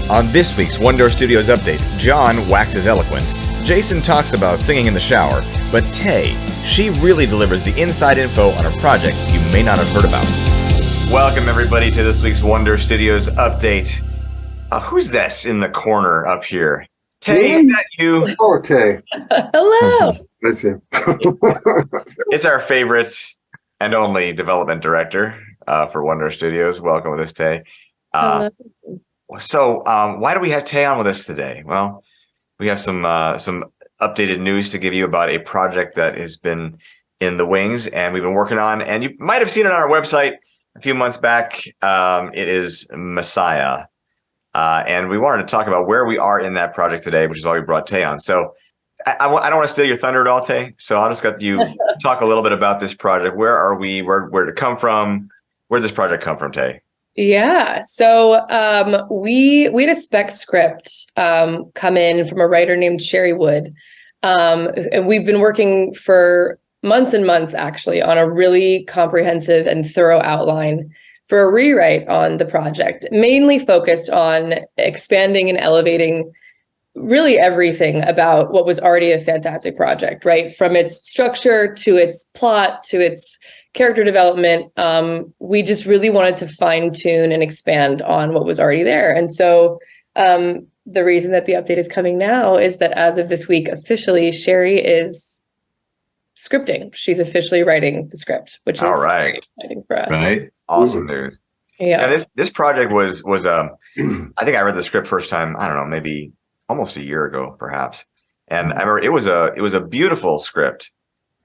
On this week's ONEDOOR Studios update, John waxes eloquent. Jason talks about singing in the shower, but Tay, she really delivers the inside info on a project you may not have heard about. Welcome everybody to this week's ONEDOOR Studios update. Who's this in the corner up here? Tay, is that you? Oh, Tay. Hello. That's him. It's our favorite and only development director for ONEDOOR Studios. Welcome with us, Tay. So why do we have Tay on with us today? Well, we have some updated news to give you about a project that has been in the wings and we've been working on, and you might have seen it on our website a few months back. It is Messiah. And we wanted to talk about where we are in that project today, which is why we brought Tay on. So I don't want to steal your thunder at all, Tay. So I'll just let you talk a little bit about this project. Where are we? Where did it come from? Where did this project come from, Tay? Yeah. So we had a spec script come in from a writer named Sherry Wood. And we've been working for months and months, actually, on a really comprehensive and thorough outline for a rewrite on the project, mainly focused on expanding and elevating really everything about what was already a fantastic project, right? From its structure to its plot to its character development. We just really wanted to fine tune and expand on what was already there. And so the reason that the update is coming now is that as of this week, officially, Sherry is scripting. She's officially writing the script, which is very exciting for us. Right. Awesome news. Yeah. This project was I think I read the script first time, I don't know, maybe almost a year ago, perhaps. And I remember it was a beautiful script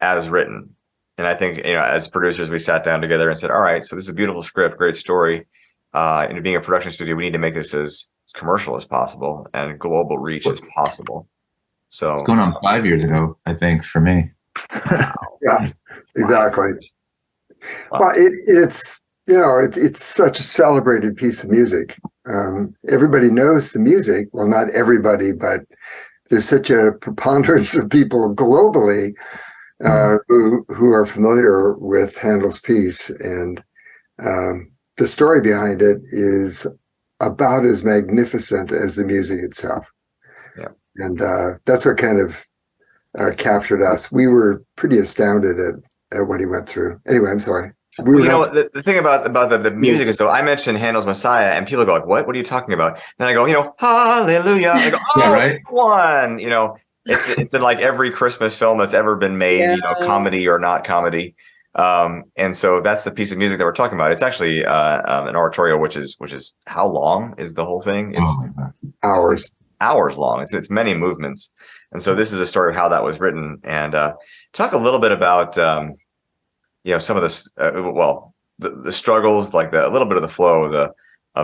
as written. And I think, as producers, we sat down together and said, all right, so this is a beautiful script, great story. And being a production studio, we need to make this as commercial as possible and global reach as possible. So it's going on 5 years ago, I think, for me. Yeah, exactly. Wow. Well, it's such a celebrated piece of music. Everybody knows the music. Well, not everybody, but there's such a preponderance of people globally who are familiar with Handel's piece, and the story behind it is about as magnificent as the music itself. Yeah, and that's what kind of captured us. We were pretty astounded at what he went through. Anyway, I'm sorry. The thing about the music is, though, I mentioned Handel's Messiah, and people go like, "What? What are you talking about?" Then I go, Hallelujah. I go, "Oh, yeah, right. One." It's in like every Christmas film that's ever been made, comedy or not comedy. And so that's the piece of music that we're talking about. It's actually an oratorio, which is how long is the whole thing? It's hours long. It's many movements. And so this is a story of how that was written. And talk a little bit about some of this, the struggles, like a little bit of the flow of the.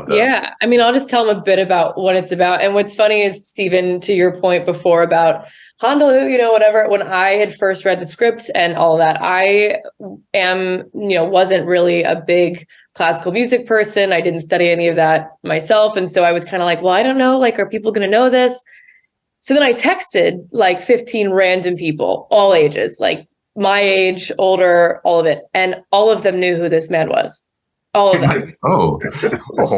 Yeah, I mean, I'll just tell them a bit about what it's about. And what's funny is, Stephen, to your point before about Handel, whatever, when I had first read the script and all that, I wasn't really a big classical music person. I didn't study any of that myself. And so I was kind of like, well, I don't know, like, are people going to know this? So then I texted like 15 random people, all ages, like my age, older, all of it. And all of them knew who this man was. All of them.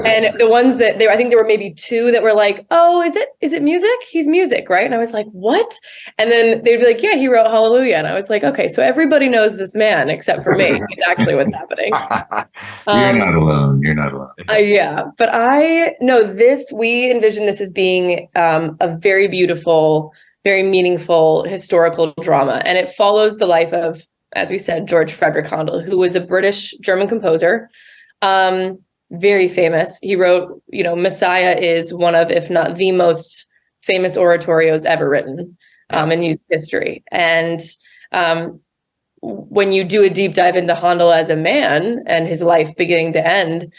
And the ones that I think there were maybe two that were like, oh, is it music? He's music, right? And I was like, what? And then they'd be like, yeah, he wrote Hallelujah. And I was like, okay, so everybody knows this man except for me. It's actually what's happening. You're not alone. You're not alone. Yeah, but I know we envision this as being a very beautiful, very meaningful historical drama. And it follows the life of, as we said, George Frederick Handel, who was a British German composer. Very famous. He wrote, Messiah is one of, if not the most famous oratorios ever written in music history. And when you do a deep dive into Handel as a man and his life beginning to end,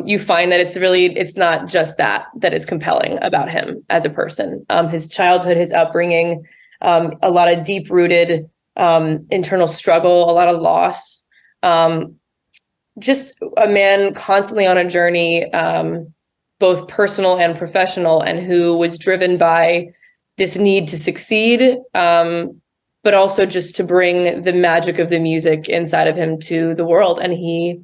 you find that it's not just that is compelling about him as a person. His childhood, his upbringing, a lot of deep-rooted internal struggle, a lot of loss. Just a man constantly on a journey, both personal and professional, and who was driven by this need to succeed, but also just to bring the magic of the music inside of him to the world. And he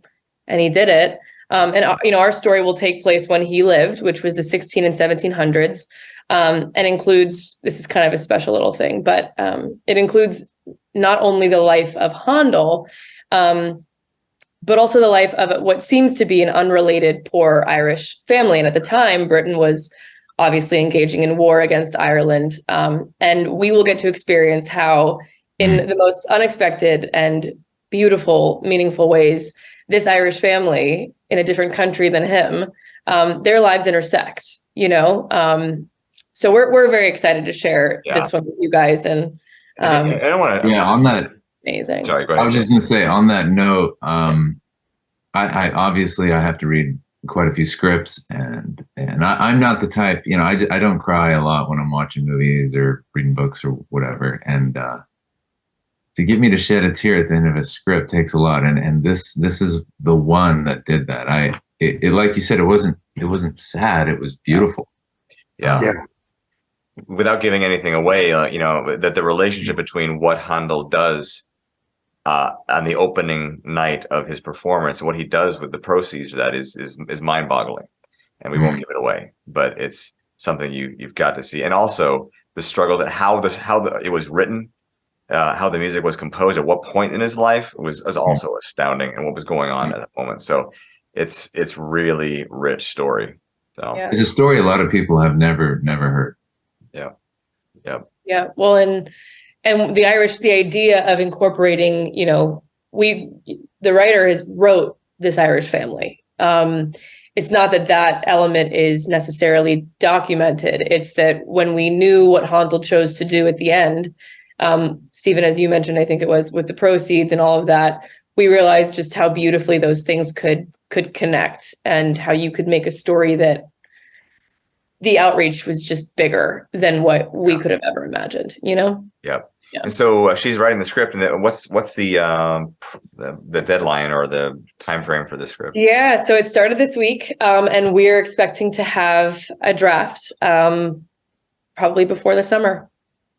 did it. And our story will take place when he lived, which was the 16 and 1700s, and includes, this is kind of a special little thing, but it includes not only the life of Handel, but also the life of what seems to be an unrelated poor Irish family. And at the time, Britain was obviously engaging in war against Ireland. And we will get to experience how, in the most unexpected and beautiful, meaningful ways, this Irish family in a different country than him, their lives intersect, So we're very excited to share this one with you guys. And I don't want to. Yeah, on that. Amazing. Sorry, go ahead. I was just going to say, on that note, I obviously I have to read quite a few scripts, and I'm not the type, I don't cry a lot when I'm watching movies or reading books or whatever. And to get me to shed a tear at the end of a script takes a lot. And this is the one that did that. It like you said, it wasn't sad. It was beautiful. Yeah. Without giving anything away, that the relationship between what Handel does on the opening night of his performance, what he does with the proceeds of that is mind-boggling, and we won't give it away. But it's something you've got to see, and also the struggles and how it was written, how the music was composed, at what point in his life was also astounding, and what was going on at that moment. So it's really rich story. So it's a story a lot of people have never heard. Yeah. Well, and the idea of incorporating, the writer wrote this Irish family. It's not that element is necessarily documented. It's that when we knew what Handel chose to do at the end, Stephen, as you mentioned, I think it was with the proceeds and all of that, we realized just how beautifully those things could connect, and how you could make a story that the outreach was just bigger than what we could have ever imagined, Yeah. And so she's writing the script, and what's the deadline or the time frame for the script? Yeah, so it started this week, and we're expecting to have a draft probably before the summer,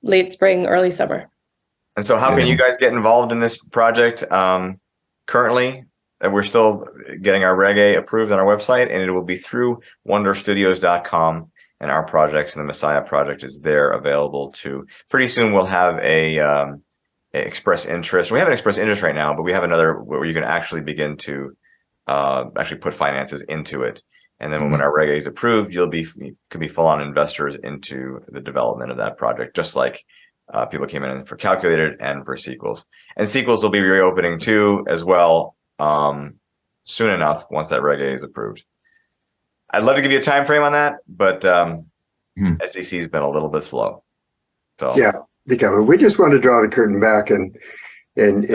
late spring, early summer. And so how can you guys get involved in this project? Currently, we're still getting our reggae approved on our website, and it will be through ONEDOORStudios.com. And our projects, and the Messiah project is there available too. Pretty soon we'll have a express interest. We have an express interest right now, but we have another where you can actually begin to actually put finances into it. And then when our reggae is approved, you could be full-on investors into the development of that project, just like people came in for Calculated and for Sequels. And Sequels will be reopening too as well soon enough once that reggae is approved. I'd love to give you a time frame on that, but SEC has been a little bit slow. So we just want to draw the curtain back and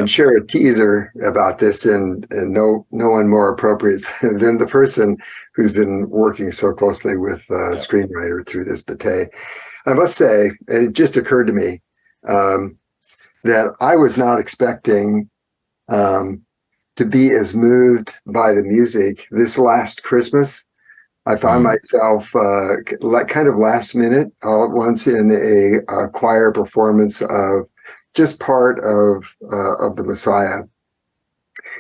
share a teaser about this, and no one more appropriate than the person who's been working so closely with screenwriter through this. But Tay, I must say, and it just occurred to me that I was not expecting to be as moved by the music this last Christmas. I found myself kind of last minute, all at once, in a choir performance of just part of the Messiah.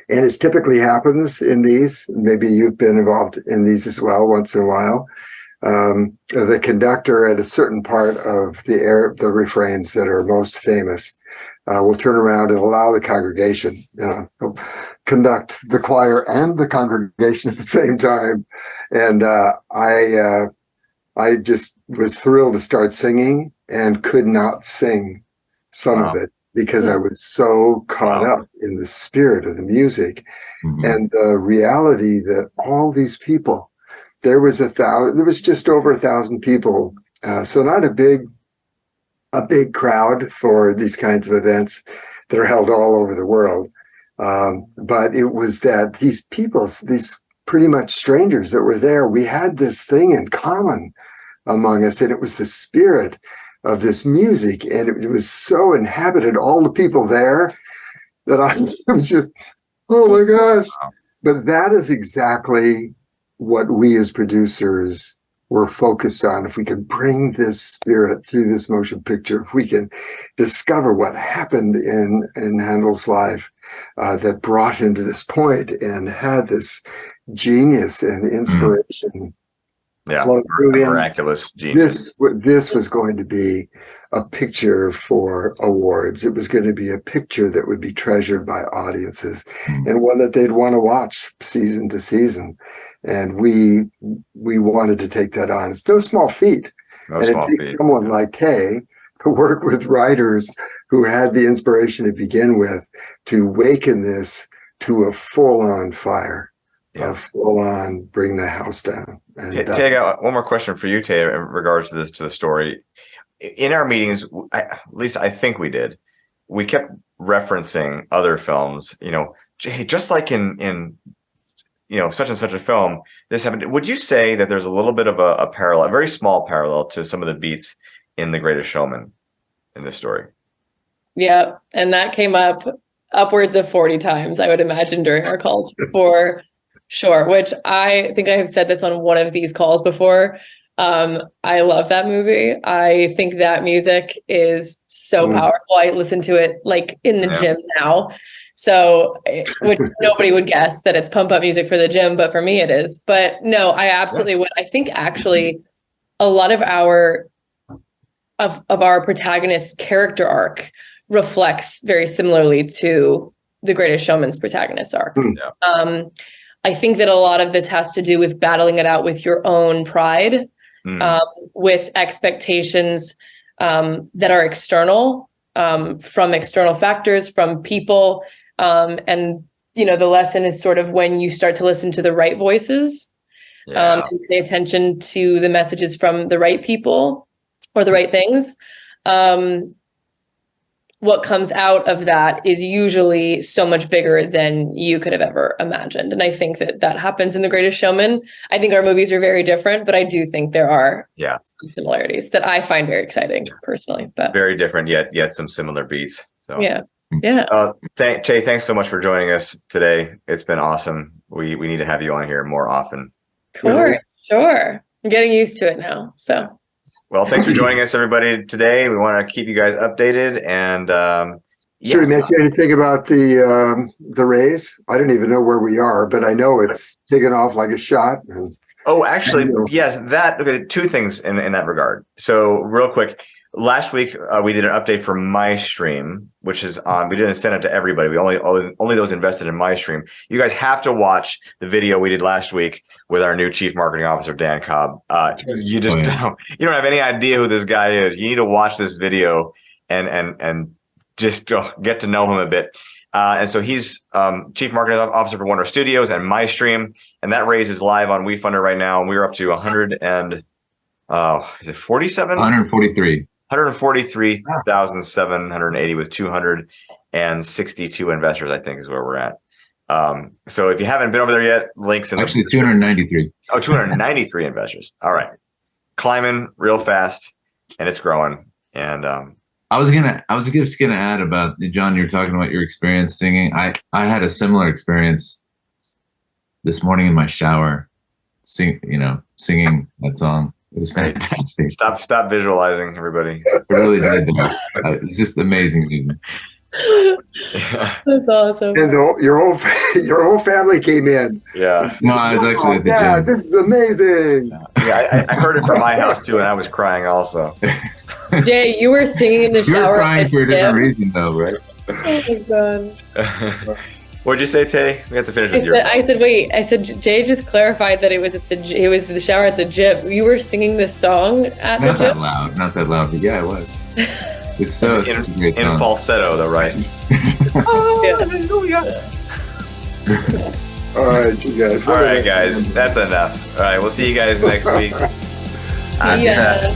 And as typically happens in these, maybe you've been involved in these as well once in a while, the conductor at a certain part of the refrains that are most famous will turn around and allow the congregation, conduct the choir and the congregation at the same time. And I just was thrilled to start singing and could not sing some of it because I was so caught up in the spirit of the music and the reality that all these people, there was just over 1,000 people. So not a big crowd for these kinds of events that are held all over the world. But it was that these people, these pretty much strangers that were there, we had this thing in common among us, and it was the spirit of this music, and it was so inhabited, all the people there, that I was just, oh my gosh. But that is exactly what we as producers were focused on. If we can bring this spirit through this motion picture, if we can discover what happened in Handel's life that brought him to this point and had this genius and inspiration. Yeah, flowed through him. miraculous genius. This was going to be a picture for awards. It was going to be a picture that would be treasured by audiences and one that they'd want to watch season to season. And we wanted to take that on. It's no small feat. And it takes someone like Tay to work with writers who had the inspiration to begin with to waken this to a full-on fire, a full-on bring the house down. And Tay, I got one more question for you, Tay, in regards to the story. In our meetings, at least I think we did, we kept referencing other films. You know, hey, just like in such and such a film, this happened. Would you say that there's a little bit of a parallel, a very small parallel to some of the beats in The Greatest Showman in this story? Yeah, and that came up upwards of 40 times, I would imagine, during our calls for sure, which I think I have said this on one of these calls before. I love that movie. I think that music is so powerful. I listen to it like in the gym now. So, which nobody would guess that it's pump up music for the gym, but for me it is. But no, I absolutely would. I think actually a lot of our protagonist's character arc reflects very similarly to The Greatest Showman's protagonist arc. I think that a lot of this has to do with battling it out with your own pride, with expectations that are external, from external factors, from people. And, the lesson is sort of when you start to listen to the right voices, and pay attention to the messages from the right people or the right things. What comes out of that is usually so much bigger than you could have ever imagined. And I think that happens in The Greatest Showman. I think our movies are very different, but I do think there are some similarities that I find very exciting personally. But very different, yet some similar beats. So yeah. Tay, thanks so much for joining us today. It's been awesome. We need to have you on here more often. Of course, sure. I'm getting used to it now. So. Well, thanks for joining us, everybody, today. We want to keep you guys updated. And should we mention anything about the Rays? I don't even know where we are, but I know it's taken off like a shot. Oh, actually, yes. Two things in that regard. So, real quick. Last week, we did an update for MyStream, which is on. We didn't send it to everybody. We only those invested in MyStream. You guys have to watch the video we did last week with our new Chief Marketing Officer, Dan Cobb. You just don't have any idea who this guy is. You need to watch this video and just get to know him a bit. And so he's Chief Marketing Officer for ONEDOOR Studios and MyStream, and that raise is live on WeFunder right now, and we're up to 147? 143. 143,780 with 262 investors, I think, is where we're at. So if you haven't been over there yet, links in actually 293. Oh, 293 investors. All right, climbing real fast, and it's growing. And I was just gonna add about John. You're talking about your experience singing. I had a similar experience this morning in my shower, singing that song. It was fantastic. Stop visualizing, everybody. It really did. It's just amazing music. That's awesome. And your whole family came in. Yeah. No, I was actually at the gym. This is amazing. Yeah, I heard it from my house too, and I was crying also. Jay, you were singing in the shower. You were crying for a different reason, though, right? Oh my god. What'd you say, Tay? We have to finish with I said Jay just clarified that it was the shower at the gym. You were singing this song at the gym? Not that loud, but yeah, it was. It's such a great song. In falsetto, though, right? Hallelujah. All right, you guys. All right, guys. That's enough. All right, we'll see you guys next week. Yeah.